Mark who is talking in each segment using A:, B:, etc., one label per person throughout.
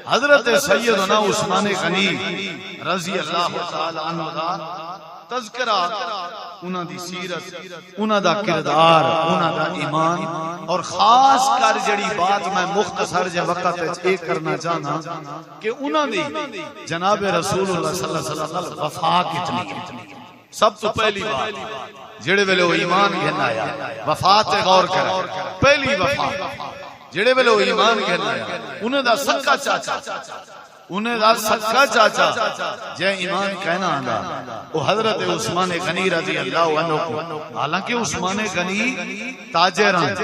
A: حضرت سیدنا عثمان غنی رضی اللہ تعالی عنہ دا تذکرہ، انہاں دی سیرت، انہاں دا کردار، انہاں دا ایمان، اور خاص کر جڑی بات میں مختصر جے وقت وچ ایک کرنا چاہنا کہ انہاں دی جناب رسول اللہ صلی اللہ علیہ وسلم وفا کتنی ہے۔ سب تو پہلی بات جڑے ویلے وہ ایمان گھن آیا، وفا تے غور کرو، پہلی وفا جڑے ویلے وہ ایمان گھن آیا، انہاں دا سکا چاچا، انہیں دا سکا چاچا جے ایمان کہنا آندا وہ حضرت عثمان غنی رضی اللہ عنہ کو، حالانکہ عثمان غنی تاجران،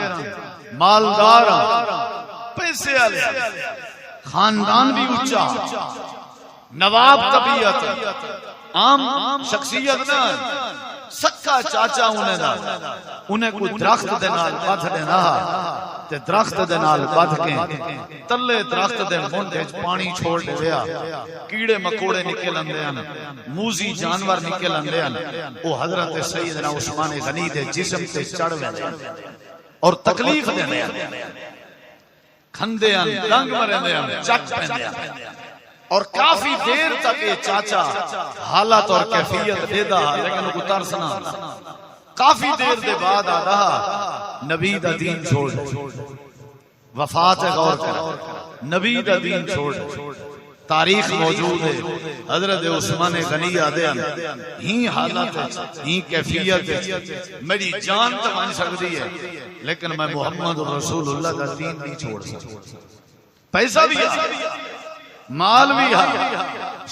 A: مالداران، پیسے والے، خاندان بھی اونچا، نواب طبیعت، عام شخصیت نہ، سکا چاچا انہیں دا، انہیں کوئی درخت دے نال بدھ دینا تے درخت دے نال بدھ کے تلے درخت دے مونڈے پانی چھوڑ دیا، کیڑے مکوڑے نکل اندے ہیں، موزی جانور نکل اندے ہیں، وہ حضرت سیدنا عثمان غنی دے جسم تے چڑھ ویندے اور تکلیف دیندے ہیں، کھندے ہیں، لنگ مرندے ہیں، چک پیندے ہیں، اور کافی دیر تک یہ چاچا حالت اور کیفیت دے دا، لیکن کو ترس نہ، کافی دیر دے بعد آ رہا نبی دا دین چھوڑ، وفات غور کر، نبی دا دین چھوڑ، تاریخ موجود ہے، حضرت عثمان غنی آدھے ہی حالت ہی کیفیت میری جان تو مان سکتی ہے لیکن میں محمد رسول اللہ دا دین نہیں چھوڑ سکتا، پیسہ بھی ہے، مال بھی ہے،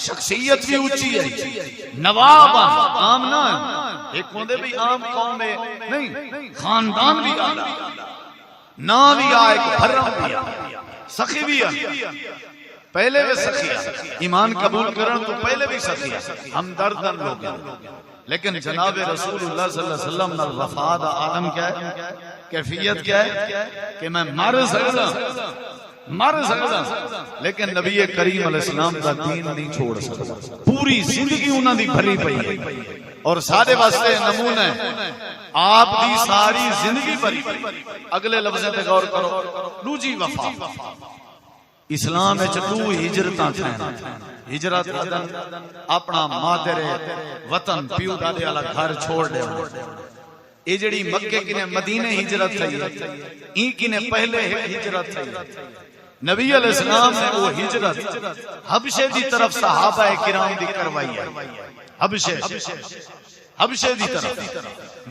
A: شخصیت بھی اونچی ہے، نواب عام نہ ہے، ایک ہوندے بھی عام قوم میں نہیں، خاندان بھی آلہ، نا بھی آئے، بھرم بھی آئے، سخی بھی آئے، پہلے بھی سخی آئے، ایمان قبول کرن تو پہلے بھی سخی آئے، ہم دردن لوگ ہیں، لیکن جناب رسول اللہ صلی اللہ علیہ وسلم نال وفا دا عالم کیا ہے، کیفیت کیا ہے کہ میں مر سکتا لیکن نبی کریم علیہ السلام کا دین نہیں چھوڑ سکتا، پوری زندگی انہوں نے بھری پئی ہے، اور سارے واسطے نمونہ ہے آپ دی ساری زندگی بھری پئی۔ اگلے لفظیں تے غور کرو، دوجی وفا، اسلام وچ دو ہجرتاں تھیں، ہجرت اپنا مادر وطن پیو دادے والا گھر چھوڑ دے، یہ جڑی مکے کنے مدینے ہجرت تھی، این کنے پہلے ہجرت تھی، نبی علیہ السلام نے وہ ہجرت حبشے دی طرف صحابہ کرام دی کروائی ہے، حبشے دی طرف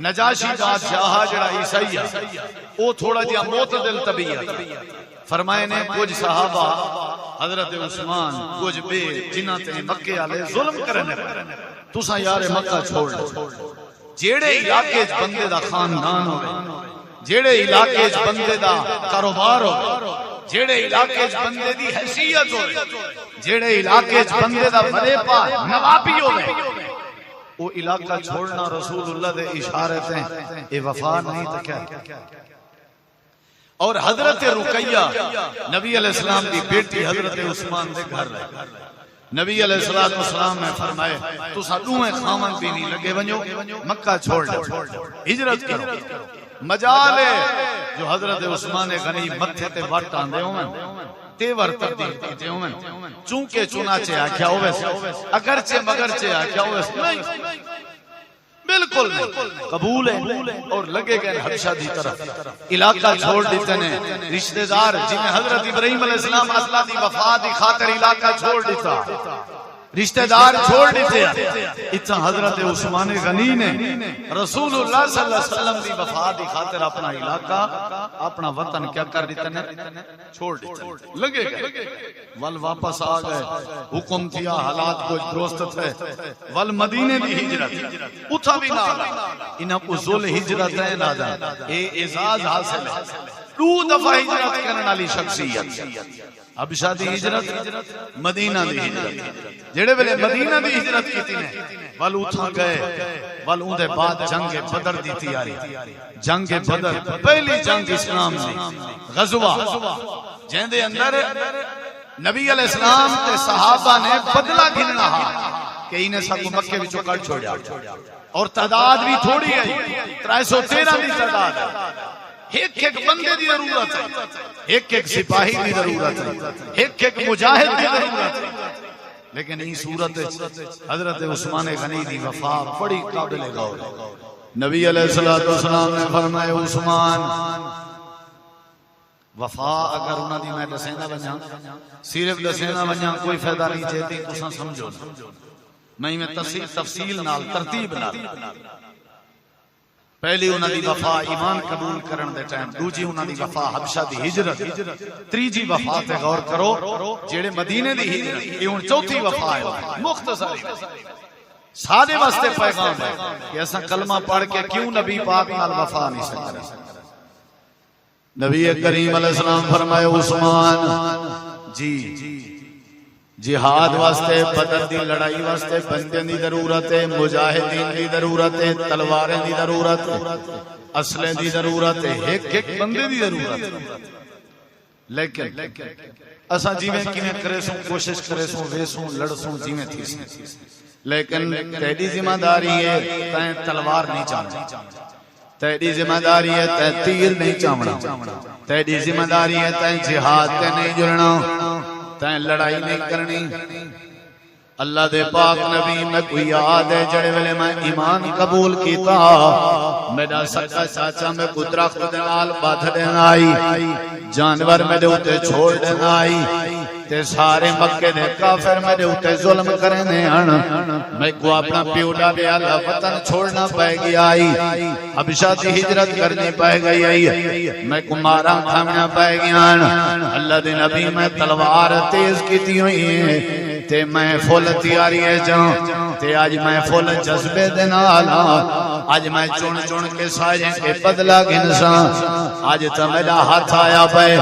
A: نجاشی بادشاہ جڑا عیسائی ہے وہ تھوڑا جہا معتدل طبیعت، فرمائے نے کچھ صحابہ حضرت عثمان کچھ بے جنہاں تے مکے والے ظلم کرنے تساں یار مکہ چھوڑ جیڑے علاقے بندے دا خاندان ہو، جیڑے علاقے بندے دا کاروبار ہو، جیڑے علاقے بندے دی حیثیت ہو، جیڑے علاقے بندے دا فریپا نوابی ہو، وہ علاقہ چھوڑنا رسول اللہ دے اشارت ہیں، اے وفا نہیں تو کیا۔ اور حضرت رقیہ نبی علیہ السلام دی بیٹی حضرت عثمان دے گھر رہے، نبی علیہ السلام نے فرمائے تو ساتھوں خامن بھی نہیں لگے ونجو مکہ چھوڑ دو، ہجرت کرو، مجالے جو حضرت عثمان غنی متھے تے وٹ آندے ہوئے تیور تبدیل کیتے ہوئے، چونکہ چنانچہ آکھیا ہوئے، اگرچہ مگرچہ آکھیا ہوئے، نہیں بالکل قبول ہے، اور لگے گئے حبشہ دی طرف، علاقہ چھوڑ دیتے ہیں، رشتہ دار جنہیں حضرت ابراہیم علیہ السلام اصلہ دی وفا دی خاطر علاقہ چھوڑ دیتا، رشتہ دار چھوڑ دیتے ہیں، اتنا حضرت عثمان غنی نے رسول اللہ صلی اللہ علیہ وسلم دی وفا دی خاطر اپنا علاقہ اپنا وطن کیا کر دیتے ہیں، چھوڑ دیتے ہیں، لگے گئے، ول واپس آ گئے، حکم کیا، حالات کچھ درست تھے، ول مدینے دی ہجرت اتھا بھی نہ انہاں کو ذل ہجرت ہے نہ جان، اے اعزاز حاصل ہے، دو دفعہ ہجرت کرنے والی شخصیت، حبشہ دی ہجرت، مدینہ دی ہجرت، جڑے ویلے مدینہ دی ہجرت کیتی نے ول اتھا گئے، ول اون دے بعد جنگ بدر دی تیاری، جنگ بدر پہلی جنگ اسلام دی غزوہ جن دے اندر نبی علیہ السلام تے صحابہ نے بدلہ گھننا کہ انہیں سب مکے وچوں کڈ چھوڑیا، اور تعداد بھی تھوڑی ہے، 313 دی تعداد ہے، ایک ایک بندے دی ضرورت ہے، ایک ایک سپاہی دی ضرورت ہے، ایک ایک مجاہد دی ضرورت ہے، لیکن یہ صورت حضرت عثمان غنی دی وفا بڑی قابل غور ہے۔ نبی علیہ السلام نے فرمایا عثمان وفا اگر انہاں دی میں دسینا بنیا صرف دسینا بنیا کوئی فائدہ نہیں چاہتی، تساں سمجھو میں تفصیل نال ترتیب نال پہلی انہاں دی وفا ایمان قبول کرن دے ٹائم، دوجی انہاں دی وفا حبشہ دی ہجرت، تیجی وفا تے غور کرو جیڑے مدینے دی ہجرت، یہ ہن چوتھی وفا ہے مختصر سارے واسطے پیغام ہے کہ ایسا کلمہ پڑھ کے کیوں نبی پاک نال وفا نہیں سکتا۔ نبی کریم علیہ السلام فرمائے عثمان جی جہاد واسطے بدر دی لڑائی واسطے بندے دی ضرورت ہے، مجاہدین دی ضرورت ہے، تلواریں دی ضرورت ہے، اسلحے دی ضرورت ہے، ایک ایک بندے دی ضرورت ہے، لیکن اساں جیویں کیویں کرے سوں کوشش کرے سوں ویسوں لڑ سوں جیویں تھی سوں، لیکن تیری ذمہ داری ہے تیں تلوار نہیں چاہنا، تیری ذمہ داری ہے تیں تیر نہیں چاہنا، تیری ذمہ داری ہے تیں جہاد تے نہیں جڑنا، تیں لڑائی نہیں کرنی۔ اللہ دے پاک نبی میں کوئی یاد ہے جڑے ویلے میں ایمان قبول کیتا میرا سچا چاچا میں کو درخت دے نال بادھ دینا آئی، جانور میرے اوتے چھوڑ دینا آئی، تے سارے مکے دے کافر میرے اوتے ظلم کرنے ہن، میں کو اپنا پیو ڈالے آلہ وطن چھوڑنا پائے گی آئی، حبشہ دی ہجرت کرنی پائے گئی آئی، میں کو مارا کھامنا پائے گی ہن۔ اللہ دے نبی میں تلوار تیز کیتی ہوئی ہیں تے میں فل تیاری ہے جاؤں تے آج میں فل جذبے دینا آلا، آج میں چون چون کے سائیں کے بدلا گنساں، آج تو میرا ہاتھ آیا پائے،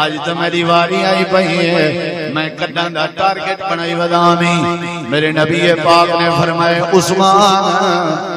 A: آج تو میری واری آئی پئی ہے، میں کڈن دا ٹارگٹ بنائی ودامی۔ میرے نبی پاک نے فرمائے عثمان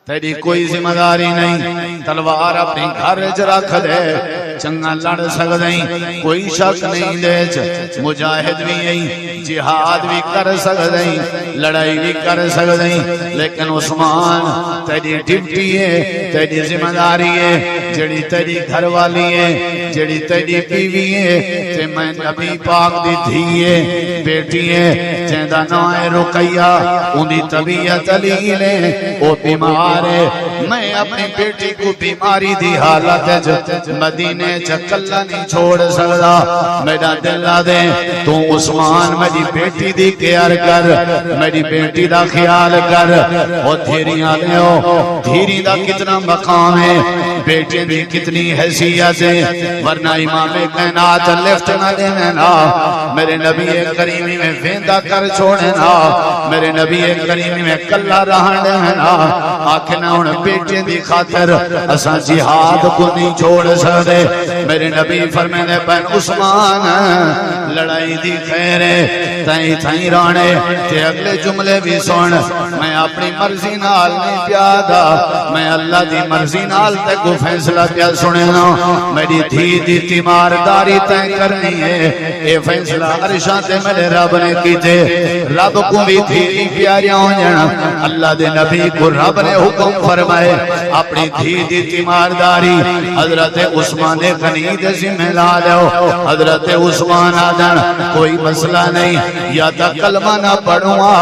A: تیری کوئی ذمہ داری نہیں، تلوار اپنی گھر وچ رکھ دے، چنگا لڑ سکدیں کوئی شک نہیں دے، مجاہد بھی ہیں جہاد بھی کر سکدیں لڑائی بھی کر سکدیں، لیکن عثمان تیری ڈیوٹی ہے، تیری ذمہ داری ہے، جڑی تیری گھر والی ہے، جڑی تیری بیوی ہے، تے میں نبی پاک دی دھی ہے بیٹی ہے جیندا نام ہے رقیہ، ان دی طبیعت علیل ہے، او بیمار ہے، میں اپنی بیٹی کو بیماری دی حالت مدینے چکلہ نہیں چھوڑ سکتا، میرا دل دے تو عثمان میری بیٹی دی کیئر کر، میری بیٹی دا خیال کر، اور دھیریاں لیو دھیری دا کتنا مقام ہے، بیٹے دی کتنی حیثیت ہے، ورنہ امام کائنات لفٹ نہ دینا، میرے نبی کریمی میں ویندہ کر چھوڑنا، میرے نبی کریمی میں کلہ رہن دینا، آکھنا ان بیٹے دی خاطر اساں جہاد کو نہیں چھوڑ سکتے۔ میرے نبی فرمینے بین عثمان لڑائی دی خیر ہے تائیں تائیں رانے تے اگلے جملے بھی سن، میں اپنی مرضی نال نہیں پیادا، میں اللہ دی مرضی نال تے کو فیصلہ پیا سننا، میری دھی دی تیمارداری تائیں کرنی ہے، اے فیصلہ عرشاں تے میرے رب نے کیتے، رب کو بھی دھی پیاریاں ہو جانا، اللہ دے نبی کو رب نے حکم فرمائے اپنی دھی دی تیمارداری حضرت عثمان غنی دے ذمہ لا لو، حضرت عثمان آدن کوئی مسئلہ نہیں، یا تا کلمہ نہ پڑھوا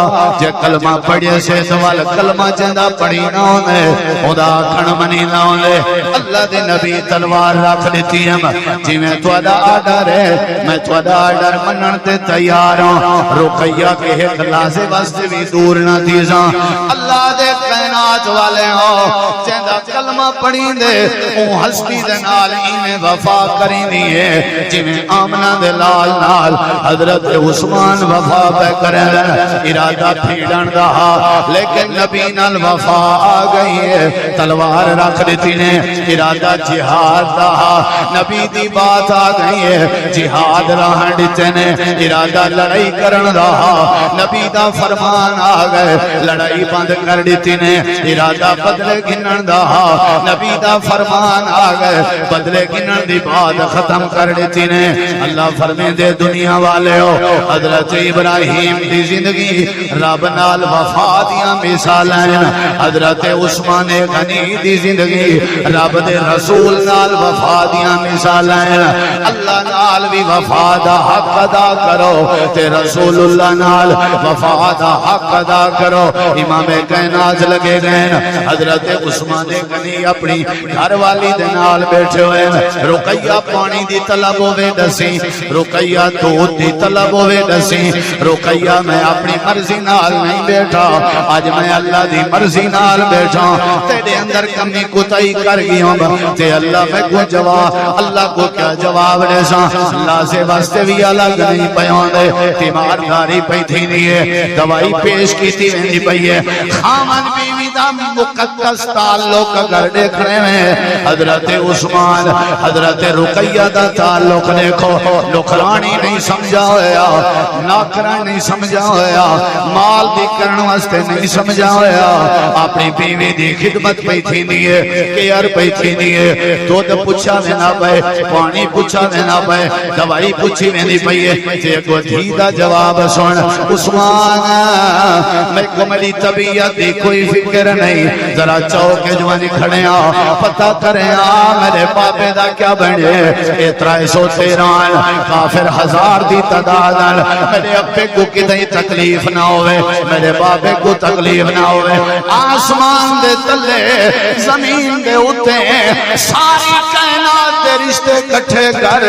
A: جے کلمہ پڑھے سے سوال کلمہ جندہ پڑھی نہ ہونے خدا کھن منی نہ ہونے، اللہ دے نبی تلوار رکھ دیتی ہم جی میں توڑا آڈر ہے، میں توڑا آڈر منن تے تیار ہوں، رقیہ کے اخلاص واسطے بھی دور نہ دیزاں، اللہ دے کائنات والے ہوں جندہ کلمہ پڑھی دے اون ہستی دے نال انہیں وفا کریں دیئے جی میں آمنہ دے لال نال حضرت عثمان وفا پہ کریں ارادہ پھیڑن رہا، لیکن نبی نال وفا آ گئی ہے، تلوار رکھ دیتی نے ارادہ جہاد رہا، نبی دی بات آ گئی ہے، جہاد رہن دیتے نے ارادہ لڑائی کرن رہا، نبی دا فرمان آ گئے، لڑائی بند کر دیتی نے ارادہ بدلے گنن رہا، نبی دا فرمان آ گئے، بدلے گنن دی بات ختم کر دیتی نے اللہ فرمے دے دنیا والے ہو حضرت ابراہیم دی زندگی رب نال وفا دیاں مثالاں حضرت عثمان غنی دی زندگی رب دے رسول نال وفا دیاں مثالاں اللہ نال بھی وفا دا حق ادا کرو تے رسول اللہ نال وفا دا حق ادا کرو امام کائنات لگے گئے حضرت عثمان غنی اپنی گھر والی دے نال بیٹھے ہوئے رقیہ پانی دی طلب ہوئے دسی رقیہ دودھ دی طلب ہوئے دسی رقیہ میں اپنی مرضی نال نہیں بیٹھا آج میں اللہ دی مرضی نال بیٹھا تیرے اندر کمی کوتاہی کر گیا ہوں تے اللہ میں کو جواب اللہ کو کیا جواب دے سا اللہ سے واسطے بھی الگ نہیں پیان دے تیمارداری پہ تھی نہیں ہے دوائی پیش کی تھی نہیں پہی ہے خامن بیوی دا مقدس تعلق اگر دیکھ رہے ہیں حضرت عثمان حضرت رقیہ دا تعلق دیکھو نوکرانی نہیں سمجھا ہویا نوکران نہیں سمجھا ہویا مال دی کرن واسطے نہیں سمجھا ہویا اپنی بیوی دی خدمت پہ تھی نہیں ہے کیئر پہ تھی نہیں ہے دودھ پوچھا میں نہ پہ پانی پوچھا میں نہ پہ دوائی پوچھی میں نہیں پہ تے کو دھی دا جواب سن عثمان میں کو میری طبیعت دی کوئی فکر نہیں ذرا چوک جوانی کھڑے پتہ کریں میرے بابے دا کیا بنے اترائی 113 کافر 1000 دی تعداد میرے ابے کو کدیں تکلیف نہ ہوئے میرے بابے کو تکلیف نہ ہوئے آسمان دے تلے زمین دے اتے ساری کائنات دے رشتے کٹھے کر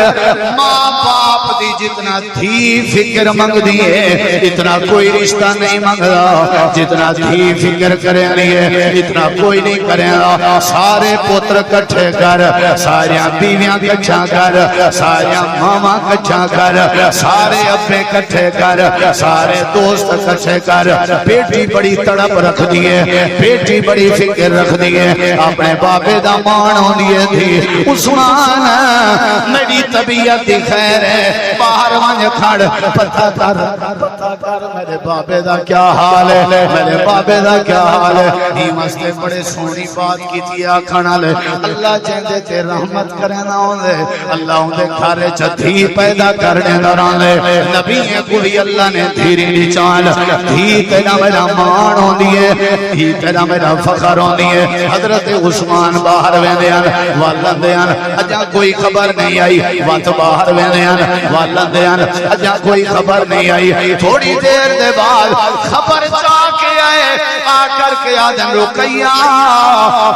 A: ماں باپ دی جتنا تھی فکر منگ دیئے اتنا کوئی رشتہ نہیں منگ رہا جتنا تھی فکر کریں لیے اتنا کوئی نہیں کریں رہا سارے پوتر کٹھے کر ساریاں بیویاں کٹھا کر ساریاں ماما کٹھا کر سارے ابے کٹھے کر سارے دوست کٹھے کر بیٹی بڑی تڑپ رکھ دیئے بیٹی بڑی فکر رکھ دیئے اپنے بابے دا مان ہو دیئے تھی عثمان میری طبیعت دی خیر ہے باہر ونج کھڑ پتہ کر میرے بابے دا کیا حال ہے میرے بابے دا کیا حال ہے ہی مسئلے بڑے سونی بات کی تیا کھانا لے اللہ جیندے تے رحمت کرنا ہوں دے اللہ ہوں دے کھارے چتھی پیدا کرنے دوران لے نبی کو بھی اللہ نے دھیری نچان دھی تیرا میرا مان ہوں دیئے دھی تیرا میرا فخر ہوں دیئے حضرت عثمان باہر ویندیان والدیان اجا کوئی خبر نہیں آئی وقت باہر ویندیان والدیان اجا کوئی خبر نہیں آئی تھوڑی دیر دے بعد خبر چاہ کے آئے آ کر کے آدم رقیہ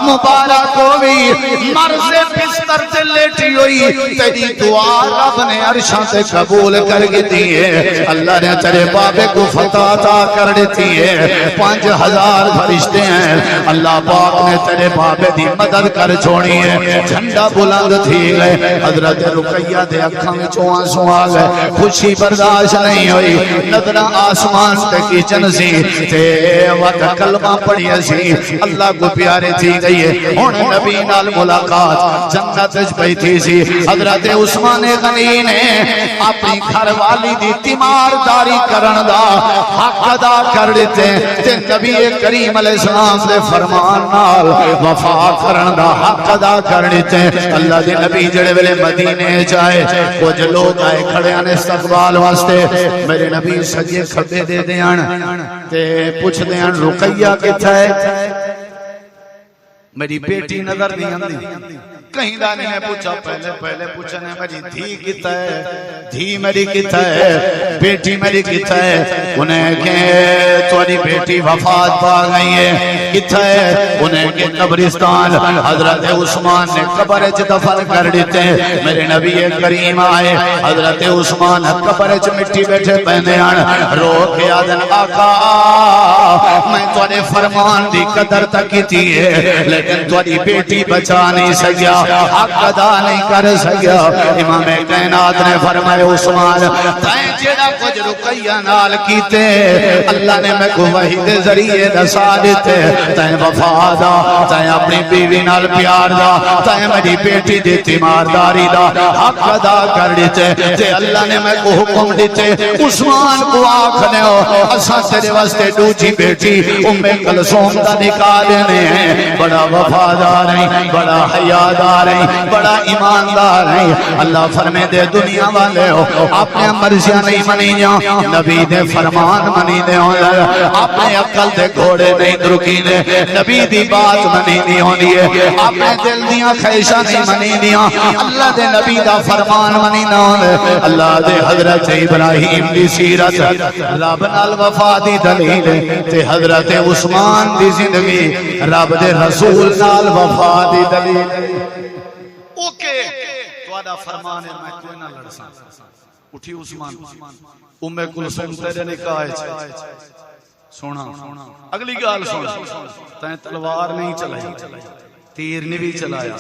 A: مبارک ہوئی مرض بستر سے لیٹی ہوئی تیری دعا رب نے عرشاں سے قبول کر دیئے اللہ نے تیرے بابے کو فتح عطا کر دیتی ہے 5000 فرشتے ہیں اللہ پاک نے تیرے بابے دی مدد کر چھوڑی ہے جھنڈا بلند تھی گئے حضرت رقیہ دے اکھاں میں آنسو آ گئے خوشی برداشت نہیں ہوئی نظرہ آسمان تے کیچن سی تے وقت کلمہ پڑھی سی اللہ کو پیارے تھی گئی ہے ہون نبی نال ملاقات جنت پہ تھی سی حضرت عثمان غنی نے اپنی گھر والی دی تیمارداری کرن دا حق ادا کر دیتے تے نبی کریم علیہ السلام دے فرمان نال وفا کرن دا حق ادا کر دیتے اللہ دے نبی جڑے ویلے مدینے جائے کچھ لوگ آئے کھڑے آنے استقبال واسطے میرے نبی سجے کھبے دے دیان تے پوچھ دیان رقیہ کتا ہے میری بیٹی نظر نہیں آندی کہیں دانی نے پوچھا پہلے پوچھنے میری دھی کتا ہے دھی میری کتا ہے بیٹی میری کتا ہے انہیں کہ تمہاری بیٹی وفات پا گئی ہے کتا ہے انہیں کہ قبرستان حضرت عثمان نے قبر دفن کر دیتے میرے نبی کریم آئے حضرت عثمان قبر مٹی بیٹھے پہنے آن رو کے آدن آقا میں تمہارے فرمان دی قدر تک کی ہے لیکن تمہاری بیٹی بچا نہیں سکیا حق ادا نہیں کر سکیا امام کائنات نے فرمائے عثمان تائیں جڑا کچھ رقیہ نال کیتے اللہ نے میں کو وحی دے ذریعے دسا دیتے تائیں وفا دا، تائیں اپنی بیوی نال پیار دا، تائیں میری بیٹی دی تیمارداری دا حق ادا کر دیتے تے اللہ نے میں کو حکم دیتے عثمان کو آکھنے ہو اساں تیرے واسطے دوجی بیٹی ام کلثوم دا نکاح لینے ہیں، بڑا وفادار ہیں، بڑا حیادار ہیں، بڑا ایماندار ہیں۔ اللہ فرمے دے دنیا والے ہو اپنے مرضیاں نہیں منی جاؤ، نبی دے فرمان منی دے ہو، اپنے عقل دے گھوڑے نہیں درکی دے، نبی دی بات منی نہیں ہونی ہے، اپنے دل دیاں خواہشاں نہیں منی دیاں، اللہ دے نبی دا فرمان منی نہ ہوندے۔ اللہ دے حضرت ابراہیم دی سیرت رب نال وفا دی دلیل تے حضرت عثمان دی زندگی رب دے رسول نال وفا دی دلیل۔ اوکے تہاڈا فرمان ہے میں کوئی نہ لڑساں، اٹھی عثمان ام کلثوم تیرے نکاح وچ سونا اگلی گال سن، تیں تلوار نہیں چلائی، تیر نہیں بھی چلایا،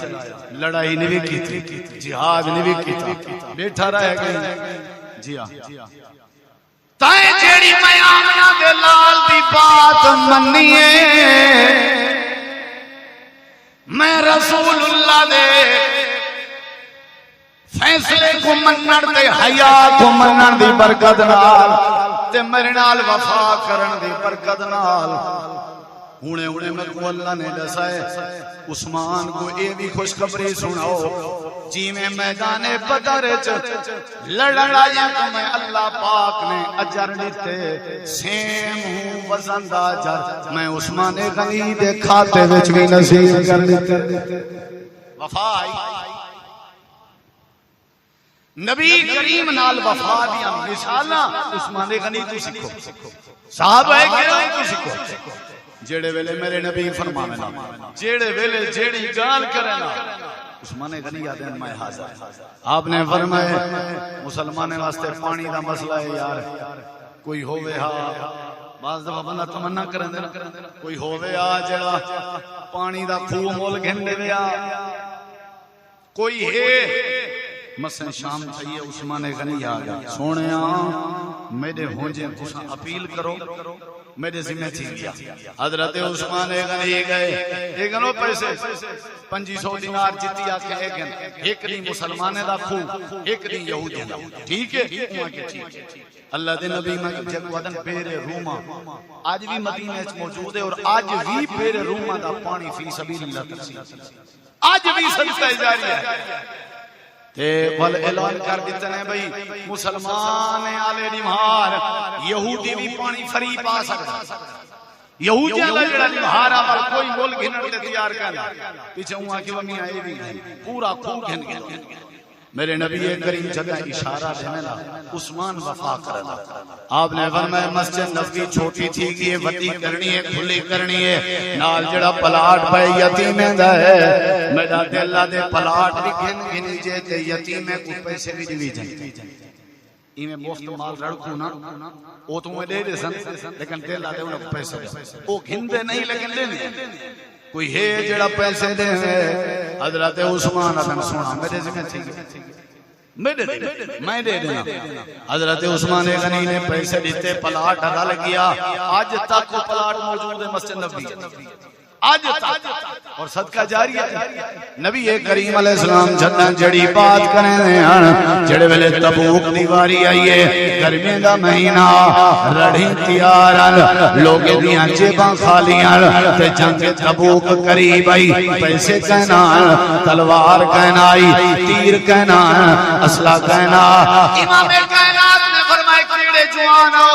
A: لڑائی نہیں بھی کی، جہاد نہیں بھی کیتا، بیٹھا رہ گئے۔ جی ہاں تائیں جیڑی میں آمنہ دے لال دی بات منیے، میں رسول اللہ دے فیصلے کو منن دے حیا کو منن دی برکت نال تے میرے نال وفا کرن دی برکت نال ہونے ہونے میں کو اللہ نے دسائے عثمان کو اے بھی خوشخبری سناؤ جی میں میدان بدر لڑایا تو میں اللہ پاک نے اجر دیتے سیم ہوں وزن دا اجر میں عثمان غنی دے کھاتے وچ بھی نصیب کر دیتے۔ وفا آئی نبی کریم نال وفا دیا مثالاں عثمان غنی تو سکھو، صحابہ کرام تو سکھو، جیڑے ویلے میرے نبی فرمانے نا، جیڑے ویلے جیڑی گال کرے نا عثمان غنی آدھے ہیں میں حاضر۔ آپ نے فرمائے مسلمانے واسطے پانی دا مسئلہ ہے یار، کوئی ہووے ہاں بعض دفعہ بندہ تمنا کریں دے کوئی ہووے ہاں جڑا پانی دا خوہ مول گھنڈے ویا، کوئی ہے مسئلہ شام چاہیے عثمان غنی آگا سونے میرے ہونجے تساں اپیل کرو میرے ذمہ تھی گیا۔ حضرت عثمان غنی گئے ایک گنو پیسے 500 دینار جتی آکے ایک دن مسلمانے دا خو ایک دن یہودی دا، ٹھیک ہے؟ اللہ دے نبی میں جب ودن بیر روما آج بھی مدینہ موجود ہے اور آج بھی بیر روما دا پانی فی سبیل اللہ تقسیم، آج بھی صدقہ جاری ہے۔ تے ول اعلان کر دیتے ہیں بھئی مسلمان آلے نمہار یہودی بھی پانی فری پا سکتا، یہودی آلے جڑا نمہار آبال کوئی مول گھنر دے تیار کرنا، پیچھے ہوں آکے وہ میاں اے بھی پورا خوب گھن گھن۔ میرے نبی کریم جگہ اشارہ دینے لا عثمان وفا کرنا، آپ نے فرمایا مسجد نبوی چھوٹی تھی کہ وڈی کرنی ہے کھلی کرنی ہے، نال جڑا پلاٹ پہ یتیمیں دا ہے میرا دل دے پلاٹ بھی گھن گھنی جے تے یتیمیں کو پیسے بھی دیوی جائیں، ایمیں مفت مال رڑکو نا وہ تو میں دے دے سن لیکن دل دے انہوں کو پیسے دے وہ گھن دے نہیں لیکن دے نہیں کوئی ہے جڑا پیسے دے حضرت عثمان ابن سونا میرے ذمہ تھی میں دے دینا۔ حضرت عثمان غنی نے پیسے دیتے پلاٹ رل گیا، آج تک وہ پلاٹ موجود ہے مسجد نبوی آج تک اور صدقہ جاری ہے۔ نبی کریم علیہ السلام جنن جڑی بات کریں ہیں جڑے ویلے تبوک دی واری آئی ہے گرمی دا مہینہ رڑھی تیار لوگ دیاں جیباں خالیاں تے جنگ تبوک قریب آئی، پیسے کہنا تلوار کہنا آئی، تیر کہنا اسلحہ کہنا۔ امام کائنات نے فرمایا کیڑے جوان ہو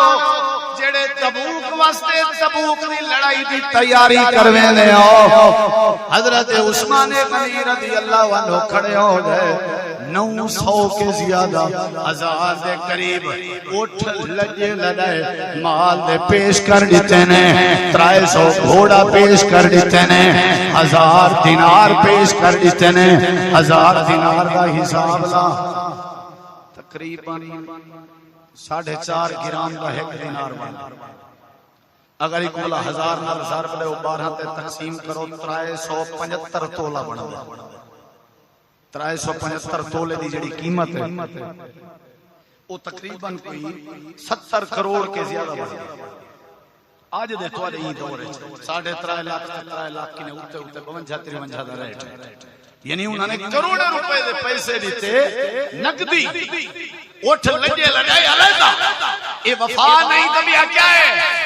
A: جڑے تبوک واسطے تبوک دی لڑائی دی تیاری کرویں لے آؤ، حضرت عثمان غنی رضی اللہ عنہ کھڑے ہو گئے، 900 کے زیادہ ہزار دے قریب اٹھ لجے لڑائے مال دے پیش کر دیتے نے، 300 گھوڑا پیش کر دیتے نے، 1000 دینار پیش کر دیتے نے۔ 1000 دینار کا حساب لا تقریباً 4.5 گرام کا 1 دینار بنا، اگر ایک مولا 1000 نال 1000 بلے 12 تے تقسیم کرو 375 تولہ بنا دے، 375 تولے دی جڑی قیمت ہے وہ تقریباً کوئی 70 کروڑ کے زیادہ بنا دے۔ آج دے تھوڑے ہی دور ہے 3.5 لاکھ کنے اوتے 52-53 دا ریٹ یعنی انہوں نے کروڑوں روپے دے پیسے دیتے نقدی اٹھ لجے لڑائی علیحدہ یہ وفا نہیں دبیا کیا ہے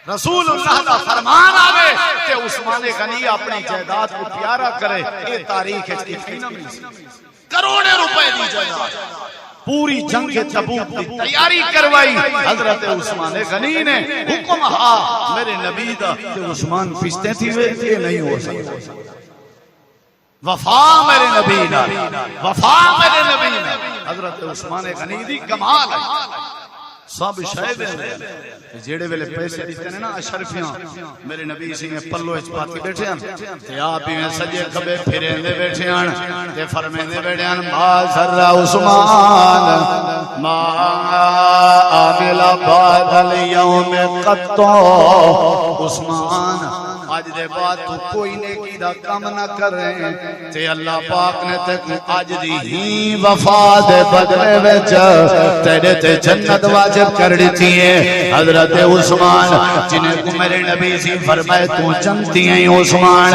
A: رسول اللہ کا فرمان آوے کہ عثمان غنی اپنی جائیداد کو پیارا کرے یہ تاریخ ہے کتنی نہ مل کروڑوں روپے دی جائیداد پوری جنگ تبوک کی تیاری کروائی حضرت عثمان غنی نے حکم ہا میرے نبی دا کہ عثمان پشتے تھی وہ یہ نہیں ہو سکتا وفا میرے نبی نا وفا میرے نبی نا حضرت عثمان غنی دی کمال ہے سب شاید ہیں جیڑے ویلے پیسے دیتے ہیں نا اشرفیاں میرے نبی سی میں پلو اچ پاتی بیٹھے ہیں تے آپ ہی میں سجے کبے پھریں دے بیٹھے ہیں تے فرمیں دے بیٹھے ہیں ما سر عثمان ما عامل بعد الیوم قطو عثمان آج دے بعد تو کوئی نیکی دا کام نہ کر رہے تے اللہ پاک نے تے آج دی ہی وفا دے بدلے وچ تیرے تے جنت واجب کر دیتی ہے حضرت عثمان جنہیں کو میرے نبی سی فرمائے تو جنتی ہیں عثمان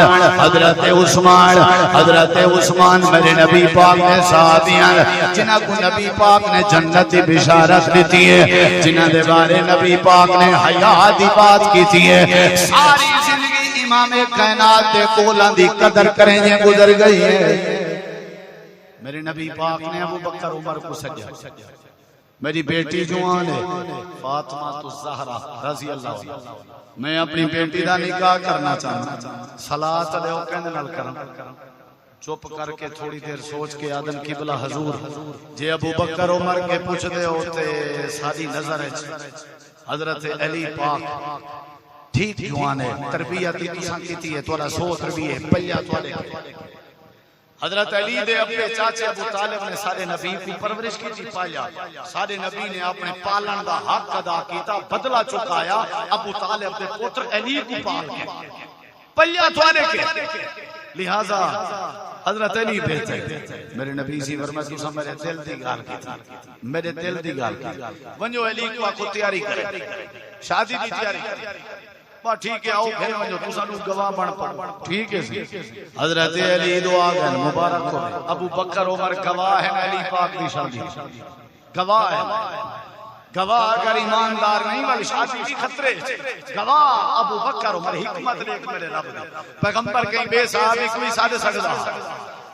A: حضرت عثمان میرے نبی پاک نے صحابیاں جنہیں کو نبی پاک نے جنت بشارت دیتی ہے جنہیں دے بارے نبی پاک نے حیات دی بات کی تھی ہے ساری زندگی امام کائنات دے کولان دی قدر کریں یہ گزر گئی ہے میرے نبی پاک نے ابو بکر عمر کو سجا میری بیٹی جوان ہے فاطمہ الزہرا رضی اللہ عنہ میں اپنی بیٹی دا نکاح کرنا چاہتا صلاۃ علیہ کہنے نال کرم چپ کر کے تھوڑی دیر سوچ کے آدم قبلہ حضور جے ابو بکر عمر کے پوچھ دے ہوتے ساری نظر ہے حضرت علی پاک ٹھیک جوان ہے تربیت تساں کیتی ہے تھوڑا سو تربیت پلیا تھوڑے حضرت علی دے اپنے چاچے ابو طالب نے سارے نبی کی پرورش کی تھی پایا سارے نبی نے اپنے پالن دا حق ادا کیتا بدلہ چکایا ابو طالب دے پوتر علی کو پال کے پلیا تھوڑے کے لہذا حضرت علی بہتر میرے نبی سی فرمایا تساں میرے دل دی گال کی میرے دل دی گال کی ونجو علی کو تیاری کرے شادی دی تیاری کرے با ٹھیک ہے آؤ گھر میں جو تو سانو گواہ بن پڑ ٹھیک ہے سی حضرت علی دعا گن مبارک ہو ابو بکر عمر گواہ ہے علی پاک دی شادی گواہ ہے گواہ اگر ایماندار نہیں والی شادی کی خطرے گواہ ابو بکر عمر حکمت لے میرے رب دے پیغمبر کہیں بے صحابی کوئی سادے سکتا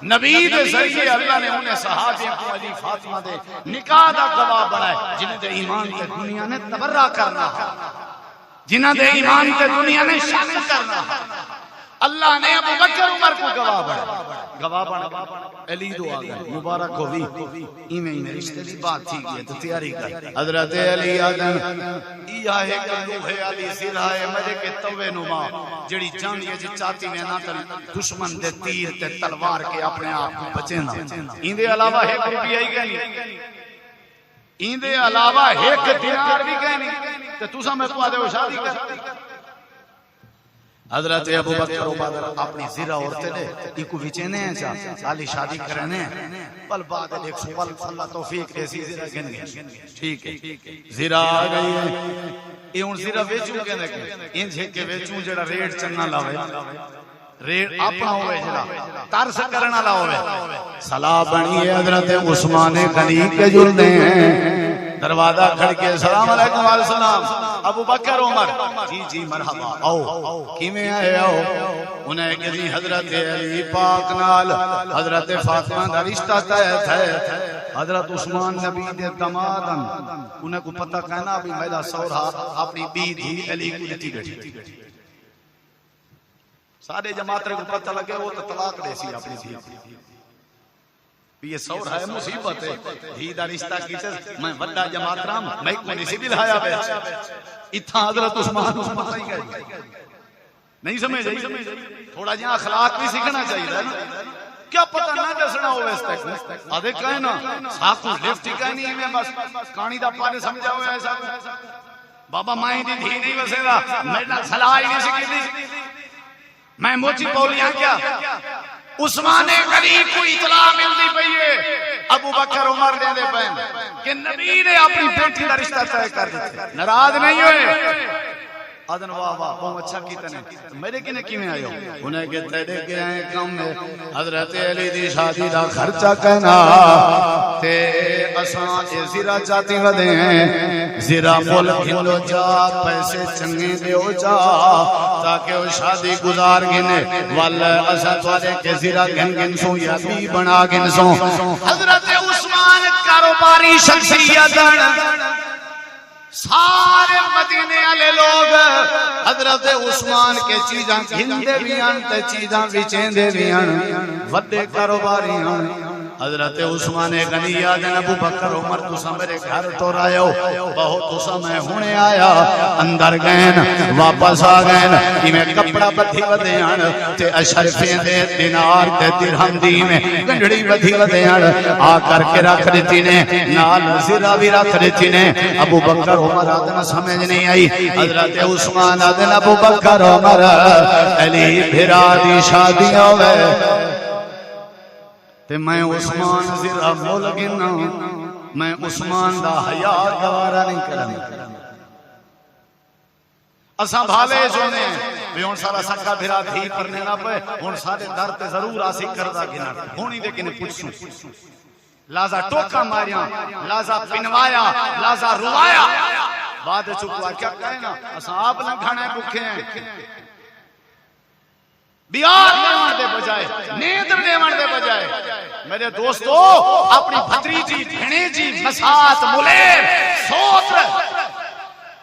A: نبی دے ذریعے اللہ نے انہیں صحابیوں کو علی فاطمہ دے نکاح دا گواہ بنائے جنہیں دے ایمان تے دنیا نے تبرہ کرنا جنہ دے ایمان تے دنیا نے شامل کرنا اللہ نے ابو بکر عمر کو گواہ بنا علی دعا گئے مبارک ہوئی ایمیں رشتے دی بات تھی گئی تو تیاری کر حضرت علی آدم یہ ہے کہ روح علی سرائے مجھے کے توے نما جڑی جانی ہے جی چاہتی میں نہ کر دشمن دے تیر تے تلوار کے اپنے آپ کو بچینا اندے علاوہ ایک روپیہ ہی گئی نہیں اندے علاوہ ایک دینار بھی گئی نہیں تو تُسا میں کو آدھے ہو شادی کر حضرت ابو بکر عمر اپنی زیرہ عورتیں دے یہ کو وچینے ہیں چاہ آلی شادی کرنے ہیں پل بعد ایک سوال اللہ توفیق ایسی زیرہ گن گئے ٹھیک ہے زیرہ آ گئی ہے یہ ان زیرہ ویچوں کے نکے ان جھے ویچوں جڑا ریٹ چننا لاوے ریٹ اپنا ہوئے جڑا ترس کرنا لاوے صلاح بنی ہے حضرت عثمان غنی کے جلدے ہیں دروازہ کھڑ کے السلام علیکم وعلیکم السلام ابو بکر عمر جی مرحبا آؤ کیویں آئے آؤ انہیں کہی حضرت علی پاک نال حضرت فاطمہ دا رشتہ طے ہے حضرت عثمان نبی دے دمادن انہیں کو پتہ کہنا بھی میرا سورا اپنی بیوی علی کو دیتی بیٹھی سارے جماعت کو پتہ لگے وہ تو طلاق دے سی اپنی بیوی یہ سور ہے مصیبت ہے ہی دا رشتہ کیتے میں وڈا جماعت رام میں کو نہیں بھی لایا بیچ اتھا حضرت عثمان پتہ ہی گئے نہیں سمجھ تھوڑا جہاں اخلاق بھی سیکھنا چاہیے نا کیا پتہ نہ دسنا ہوئے اس تک آدھے کہیں نا ساکو لفٹ کہنی ہے میں بس کہانی دا پانے سمجھا ہوئے ایسا بابا مائیں دی دھی نہیں وسے دا میں صلاح ہی نہیں سکی تھی میں موچی بولیاں کیا عثمان غنی کو اطلاع ملتی پئی ہے ابو بکر عمر دے پے کہ نبی نے اپنی بیٹی کا رشتہ طے کر دیا ناراض نہیں ہوئے آدن واہ واہ بہت اچھا کیتا نے میرے کنے کیویں آئے ہو انہیں کہ تیرے کے آئے کم میں حضرت علی دی شادی دا خرچہ کہنا تے اساں اے زیرہ چاہتی ودے ہیں زیرہ مول گھنو جا پیسے چنگے دیو جا تاکہ وہ شادی گزار گنے والا اساں توارے کے زیرہ گن سو یا بی بنا گن سو حضرت عثمان کاروباری شخصیت سارے مدینے والے لوگ حضرت عثمان کے چیزاں گھندے بھی ہیں تے چیزاں وچیندے بھی ہیں وڈے کاروباری ہیں حضرت عثمان غنی یاد ابو بکر عمر تساں میرے گھر تو آئے ہو بہت تساں میں ہونے آیا اندر گئے واپس آ گئے کہ میں کپڑا بدھی ودے ہیں تے اشرفیں دے دینار تے درہم دی میں گنڈڑی بدھی ودے ہیں آ کر کے رکھ دیتی نے نال زیرہ بھی رکھ دیتی نے ابو بکر عمر آدم سمجھ نہیں آئی حضرت عثمان آدم ابو بکر عمر علی بھرا دی شادی ہوئے تے میں عثمان زیرہ مول گنا میں عثمان دا حیا گوارا نہیں کرنا اساں بھالے سونے بھی ہن سارا سکا بھرا دھی پرنے نہ پے ہن سارے در تے ضرور آسی کردا گنا ہونی دے کنے پوچھوں لازا ٹوکا ماریا لازا پنوایا لازا روایا بعد چکوا کیا کہنا اساں آپ نہ کھانے بھوکے ہیں بیار دیوان دے بجائے نیند دیوان دے بجائے میرے دوستو اپنی بھتریجی بھنیجی مسات ملیر سوتر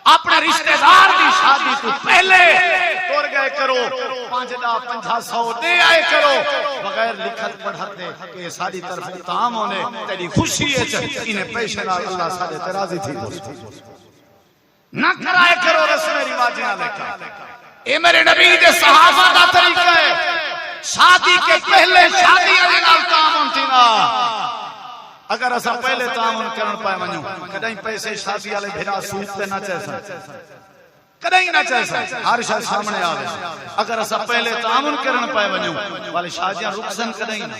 A: اپنے رشتہ دار دی شادی تو پہلے توڑ گئے کرو 500 دے آئے کرو بغیر لکھت پڑھت دے کہ ساری طرف تام ہونے تیری خوشی ہے انہیں پیشن اللہ سارے ترازی تھی نہ کرائے کرو رسم رواجیں آلے کا اے میرے نبی دے صحابہ دا طریقہ ہے شادی کے پہلے شادی علی نال تامن تھی نا اگر اسا پہلے تعاون کرن پائے ونجو کدیں پیسے شادی والے بھرا سود تے نہ چیسا کدیں نہ چیسا ہر شے سامنے آوے اگر اسا پہلے تعاون کرن پائے ونجو والے شادیاں رخصن کدیں نہ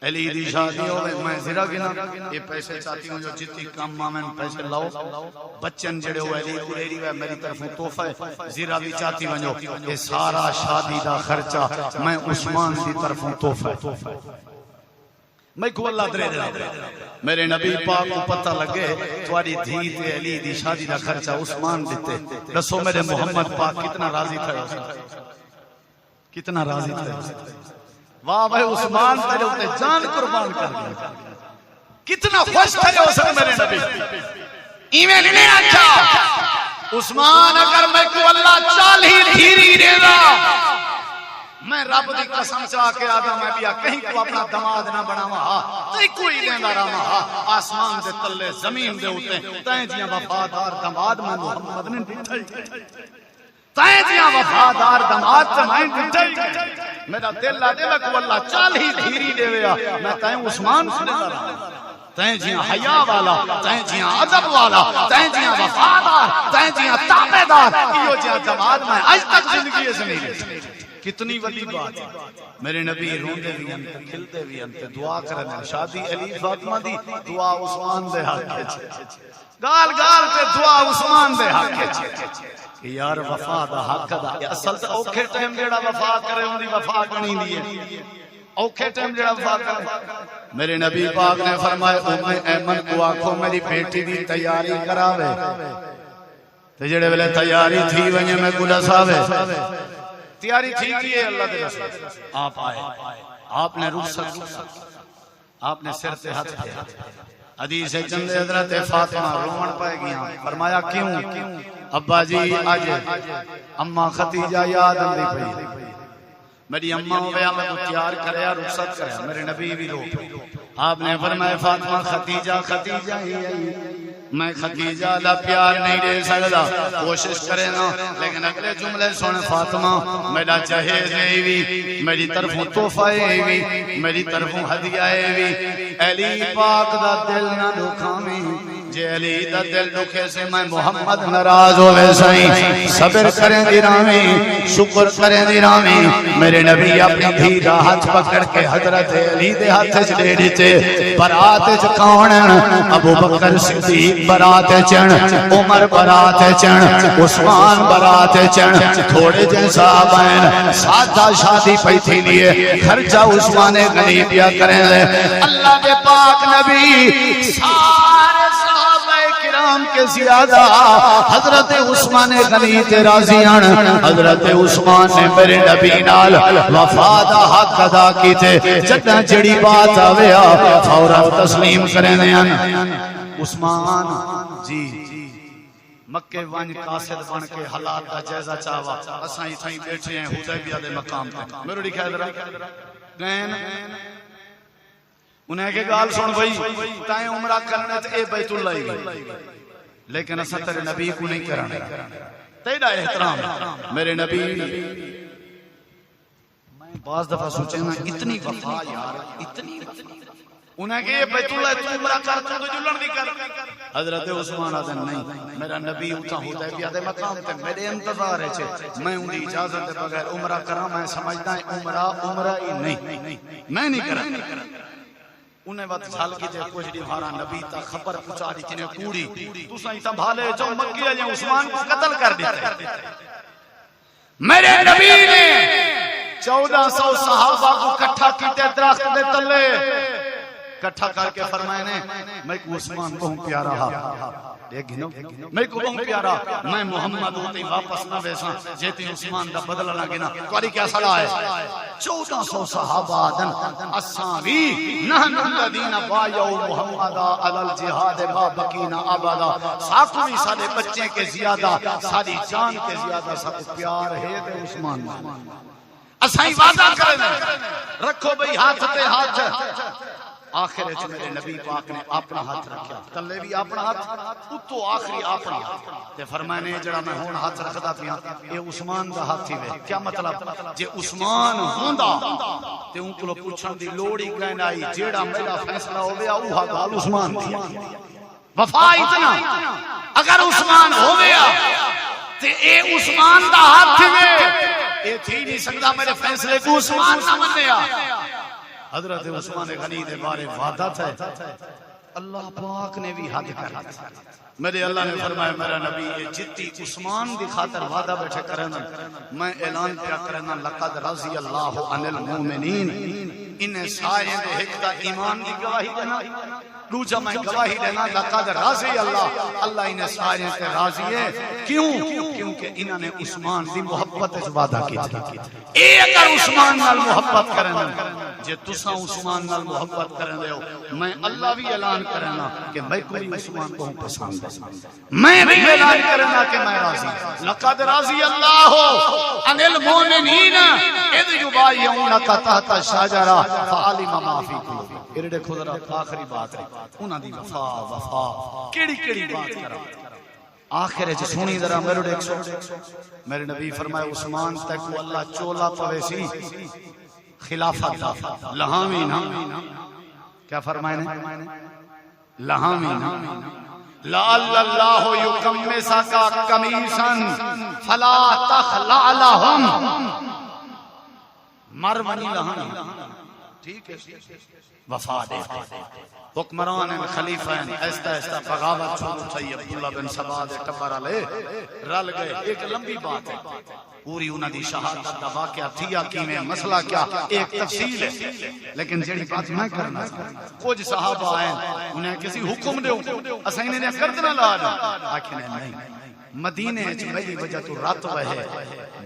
A: علی دی شادی ہوے میں زیرہ گنا یہ پیسے چاہتی ہوں جو جتنی کم مامن پیسے لاؤ بچن جڑے ہوئے علی قریری ہوئے میری طرف تحفہ ہے زیرہ بھی چاہتی ہوں جو یہ سارا شادی دا خرچہ میں عثمان دی طرف تحفہ میں کو اللہ درے دے میرے نبی پاک کو پتہ لگے تواری دھی تے علی دی شادی دا خرچہ عثمان دیتے دسو میرے محمد پاک کتنا راضی تھا کتنا راضی تھا واہ بھائی عثمان تیرے ہوتے جان قربان کر دیا کتنا خوش تھے اسے میرے نبی ایمین نہیں اچھا عثمان اگر میں کو اللہ چال ہی دھیری دے گا میں رب دی قسم چاہ کے آدھا میں بیا کہیں کو اپنا دماد نہ بناوا تے کوئی دیندہ راما آسمان دے تلے زمین دے ہوتے تائیں جیاں وفادار دماد میں محمد نے ڈٹھائی تائیں جیاں وفادار دماد تے میں ڈٹھائی میرا دل لادے میں کو اللہ چال ہی دھیری دے ویا میں تائیں عثمان سے دیندہ رہا تائیں جیاں حیاء والا تائیں جیاں عدب والا تائیں جیاں وفادار تائیں جیاں تابعدار یہ جیاں دماد میں آج تک زندگی سے نہیں رہی کتنی وڈی بات میرے نبی روندے بھی ہیں کھلتے بھی ہیں دعا کرنا شادی علی فاطمہ دی دعا عثمان دے حق ہے گال گال تے دعا عثمان دے حق ہے کہ یار وفا دا حق دا اصل تے اوکھے ٹائم جیڑا وفا کرے ان دی وفا کرنی دی ہے اوکھے ٹائم جیڑا وفا کرے میرے نبی پاک نے فرمایا ام ایمن کو آکھو میری بیٹی دی تیاری کراوے تے جڑے ویلے تیاری تھی ونجے میں گلا صاحب تیاری تھی کی ہے اللہ دے رسول آپ آئے آپ نے رخصت آپ نے سر سے ہاتھ کیا حدیث چند حضرت فاطمہ رومن پائے گیا فرمایا کیوں ابا جی آج اماں ختیجہ یاد اندی پئی میری اماں ہویا میں کو تیار کریا رخصت کریا میرے نبی بھی رو آپ نے فرمایا فاطمہ ختیجہ ختیجہ ہی میں ختیجہ دا پیار نہیں دے سکتا کوشش کرے نا لیکن اگلے جملے سونے فاطمہ میرا جہیز ہے بھی میری طرفوں تحفہ ہے بھی میری طرفوں ہدیہ ہے بھی علی پاک دا دل نہ دکھا میں جے علی دا دل دکھے سے میں محمد ناراض ہوئے سائیں صبر کریں دی رامی شکر کریں دی رامی میرے نبی اپنی دھی دا ہاتھ پکڑ کے حضرت علی دے ہاتھ چلے دیتے برات چکاؤن ابو بکر صدیق برات چن عمر برات چن عثمان برات چن تھوڑے جن صحابین سادہ شادی پہی تھی لیے خرچہ عثمان غنی پیا کریں لے اللہ کے پاک نبی سارے صحابہ کرام کے زیادہ حضرت عثمان غنی تے راضیان حضرت عثمان نے میرے نبی نال وفادہ حق ادا کی تھے جدہ جڑی بات آویا فوراً تسلیم کریں دیان عثمان جی مکہ وانج قاصد بن کے حالات کا جائزہ چاہوا اساں ہی بیٹھے ہیں حدیبیہ دے مقام پہ میرے لکھا ہے ذرا گئن انہیں کہ گال سن بھئی تائیں عمرہ کرنے تے اے بیت اللہ ہی لیکن اساں تیرے نبی کو نہیں کرنے تیرا احترام میرے نبی میں بعض دفعہ سوچے نا اتنی وفا یار اتنی انہیں کہ یہ بیت اللہ تو عمرہ کر تو جلن دی کر حضرت عثمان آدھن نہیں میرا نبی اتھا ہوتا ہے بیادے مقام تے میرے انتظار ہے چھے میں ان دی اجازت دے بغیر عمرہ کرا میں سمجھتا ہے عمرہ ہی نہیں میں نہیں کرا انہیں وقت جھال کی جے کچھ دیوارا نبی تا خبر پچاری چنے کوڑی تو سائیں سنبھالے جو مکیہ جے عثمان کو قتل کر دیتے میرے نبی نے 1400 صحابہ کو کٹھا کیتے درخت دے تلے کٹھا کر کے فرمائے نے میں کو عثمان بہت پیارا ہا میں کو بہت پیارا میں محمد ہوتی واپس نہ ویسا جیتی عثمان دا بدلہ نہ گنا کواری کیا صلاح ہے 1400 صحابہ آدن اساوی نحن الذین بایعوا محمد علی الجہاد ما بقینا ابدا ساتویں سارے بچے کے زیادہ ساری جان کے زیادہ سب پیار ہے تے عثمان اسائی وعدہ کریں رکھو بھئی ہاتھ تے ہاتھ آخر ہے میرے نبی پاک نے اپنا ہاتھ رکھا تلے بھی اپنا ہاتھ اتو آخری اپنا تے فرمائنے جڑا میں ہون ہاتھ رکھدا پیا اے عثمان دا ہاتھ ہی وے کیا مطلب جے عثمان ہوندا تے ان کو پوچھن دی لوڑ ہی کہن آئی جیڑا میرا فیصلہ ہویا اوہا گال عثمان دی وفا اتنا اگر عثمان ہویا تے اے عثمان دا ہاتھ وے اے تھی نہیں سکتا میرے فیصلے کو عثمان نہ منیا حضرت عثمان غنی دے بارے وعدہ تھا اللہ پاک نے بھی حد کر دیا میرے اللہ نے فرمایا میرا نبی یہ جتی عثمان دی خاطر وعدہ بیٹھے کرنا میں اعلان کیا کرنا لقد رضی اللہ عن المومنین انہیں سارے دے حقدہ ایمان دی گواہی دینا دوجہ میں گواہی دینا لقد رضی اللہ انہیں سارے تے راضی ہے کیوں کیونکہ انہوں نے عثمان دی محبت اس وعدہ کی تھی اے اگر عثمان نال محبت کرنا جے تساں عثمان نال محبت کرنے ہو میں اللہ بھی اعلان کرنا کہ میں کوئی عثمان کو پسند میں بھی اعلان کرنا کہ میں راضی لقد رضی اللہ عن المؤمنین اذ یبایعونک تحت الشجرہ فعلم ما فی قلوبہم یہ دیکھو ذرا آخری بات ہے انہاں دی وفا کیڑی بات کرا آخر ہے سنی ذرا میرے دیکھ سو میرے نبی فرمائے عثمان تک اللہ چولا پوے سی خلافت لہامی نا کیا فرمائے نے لہامی نا لعل اللہ یکمسک قمیصا فلا تخلع لهم مرمنی لہامی ٹھیک ہے وفا دے حکمران خلیفہ ایستا بغاوت چھوڑ اٹھائی عبداللہ بن سبا دے ٹبر علیہ رل گئے ایک لمبی بات ہے پوری انہاں دی شہادت دا واقعہ تھیا کی میں مسئلہ کیا ایک تفصیل ہے لیکن جڑی بات میں کرنا کچھ صحابہ آئے انہیں کسی حکم دے اساں انہیں کردنا لا آکھنے نہیں مدینے وچ میری وجہ تو رات وے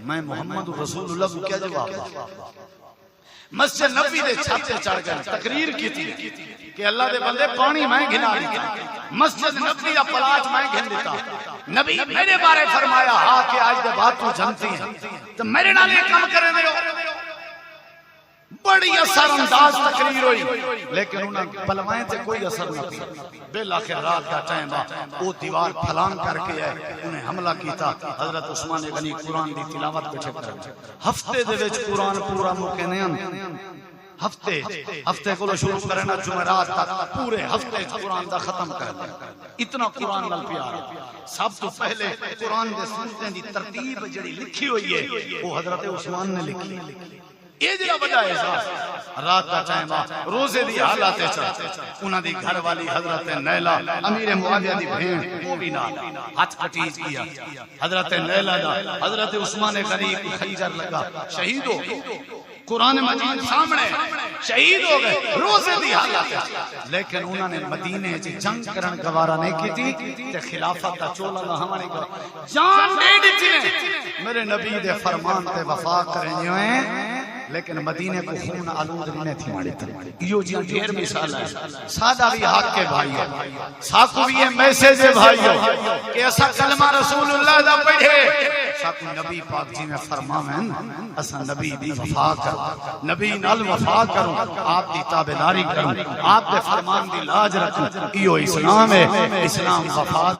A: میں محمد رسول اللہ کو کیا جواب مسجد نبی دے چھاتے چڑھ گئے تقریر کی تھی کہ اللہ دے بندے پانی میں گھنا لیتا مسجد نبی یا پلاٹ میں گھن لیتا نبی میرے بارے فرمایا ہاں کہ آج دے بات تو جانتی ہیں تو میرے نال یہ کام کرے دے بڑی اثر انداز تقریر ہوئی لیکن انہاں پلوائیں تے کوئی اثر نہ پیا بالآخر رات کا ٹائم وہ دیوار پھلان کر کے ہے انہیں حملہ کیتا حضرت عثمان غنی قرآن دی تلاوت بیٹھے کر ہفتے دے وچ قرآن پورا مکے نہیں ہفتے کو شروع کرنا جمعرات تک پورے ہفتے قرآن دا ختم کر دیا اتنا قرآن نال پیار سب تو پہلے قرآن دے سنتے دی ترتیب جڑی لکھی ہوئی ہے وہ حضرت عثمان نے لکھی یہ جڑا بڑا احساس رات کا ٹائم روزے دی حالات انہاں دی گھر والی حضرت نیلا امیر معاویہ دی بہن وہ بھی نال ہاتھ کٹیج کیا حضرت نیلا دا حضرت عثمان غنی کو خنجر لگا شہید ہو قرآن مجید سامنے شہید ہو گئے روزے دی حالت لیکن انہوں نے مدینے چ جنگ کرن گوارا نہیں کیتی تے خلافت دا چولا لہمانی کا جان دے دتی میرے نبی دے فرمان تے وفا کرنے ہوئے لیکن مدینے کو خون آلود نہیں تھی ماڑی تھی یہ جی ڈھیر مثال ہے سادہ بھی حق کے بھائی ساکو بھی یہ میسیج ہے بھائی کہ ایسا کلمہ رسول اللہ دا پڑھے ساکو نبی پاک جی میں فرماویں اسا نبی دی وفا کرو نبی نال وفا کرو آپ دی تابعداری کرو آپ دے فرمان دی لاج رکھو یہ اسلام ہے اسلام وفا